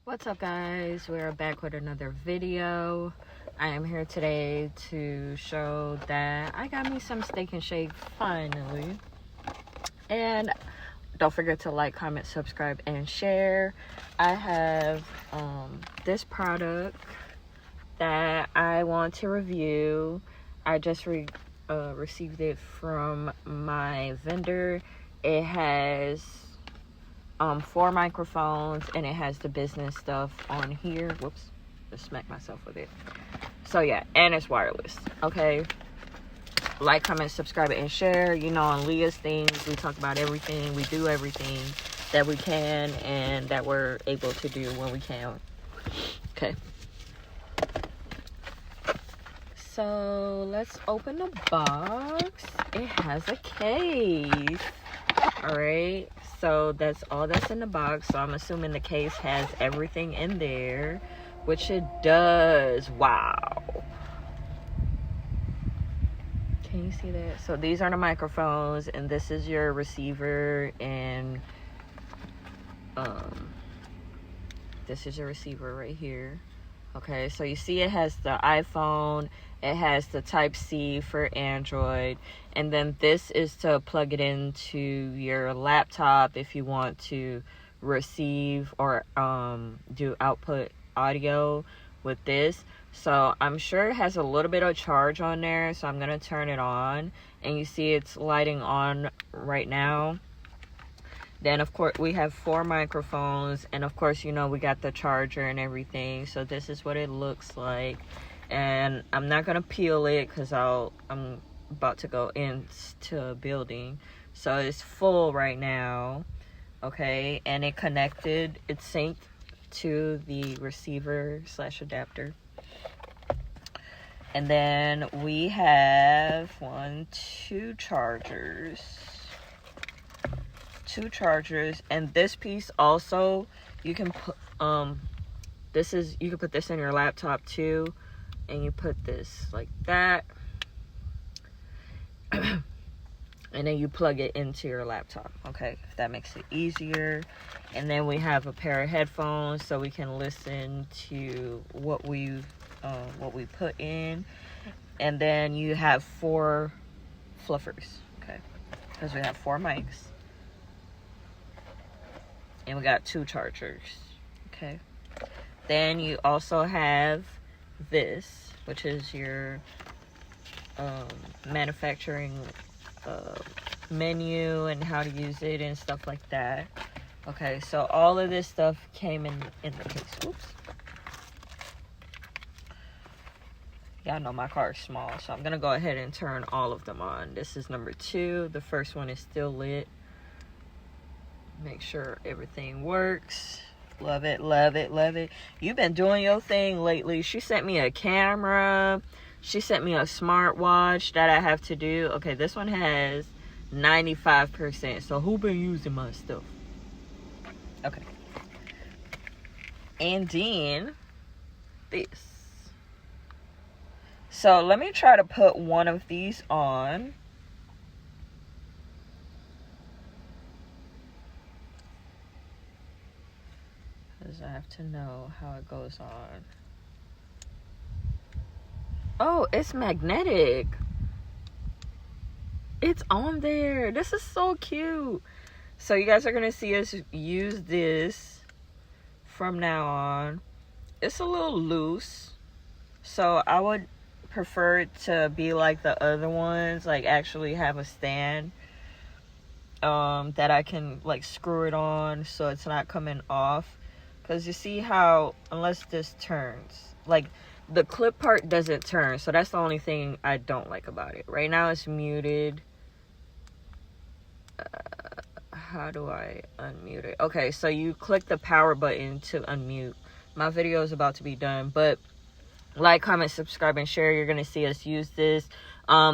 What's up, guys? We're back with another video. I am here today to show that I got me some steak and shake finally. And don't forget to like, comment, subscribe, and share. I have this product that I want to review. I just received it from my vendor. It has 4 microphones, and it has the business stuff on here. Whoops, just smacked myself with it. So yeah, and it's wireless. Okay, like, comment, subscribe, and share. You know, on Leyah's things, we talk about everything. We do everything that we can and that we're able to do when we can. Okay, so let's open the box. It has a case. All right, so that's all that's in the box. So I'm assuming the case has everything in there, which it does. Wow, can you see that? So these are the microphones, and this is your receiver, and this is your receiver right here. Okay, so you see it has the iPhone, it has the Type-C for Android, and then this is to plug it into your laptop if you want to receive or do output audio with this. So I'm sure it has a little bit of charge on there, so I'm going to turn it on, and you see it's lighting on right now. Then, of course, we have 4 microphones, and of course, you know, we got the charger and everything. So this is what it looks like, and I'm not gonna peel it because I'm about to go into a building. So it's full right now, okay, and it connected, it's synced to the receiver / adapter. And then we have 2 chargers, and this piece also, you can put you can put this in your laptop too, and you put this like that, and then you plug it into your laptop, okay, if that makes it easier. And then we have a pair of headphones so we can listen to what we put in. And then you have 4 fluffers, okay, because we have 4 mics. And we got 2 chargers, okay. Then you also have this, which is your manufacturing menu and how to use it and stuff like that. Okay, so all of this stuff came in the case. Oops. Y'all know my car is small, so I'm gonna go ahead and turn all of them on. This is number 2. The first one is still lit. Make sure everything works. Love it, love it, love it. You've been doing your thing lately. She sent me a camera. She sent me a smartwatch that I have to do. Okay, this one has 95%. So who been using my stuff? Okay. And then this. So let me try to put one of these on. I have to know how it goes on. Oh, it's magnetic. It's on there. This is so cute. So you guys are going to see us use this from now on. It's a little loose, so I would prefer it to be like the other ones, like actually have a stand that I can like screw it on so it's not coming off. Because you see how, unless this turns, like the clip part doesn't turn. So that's the only thing I don't like about it. Right now it's muted. How do I unmute it? Okay, so you click the power button to unmute. My video is about to be done. But like, comment, subscribe, and share. You're going to see us use this.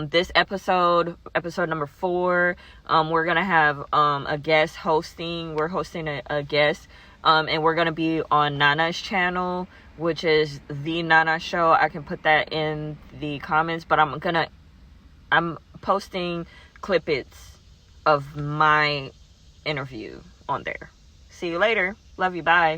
This episode number 4, we're going to have a guest hosting. We're hosting a guest. And we're going to be on Nana's channel, which is The Nana Show. I can put that in the comments, but I'm posting clippets of my interview on there. See you later. Love you. Bye.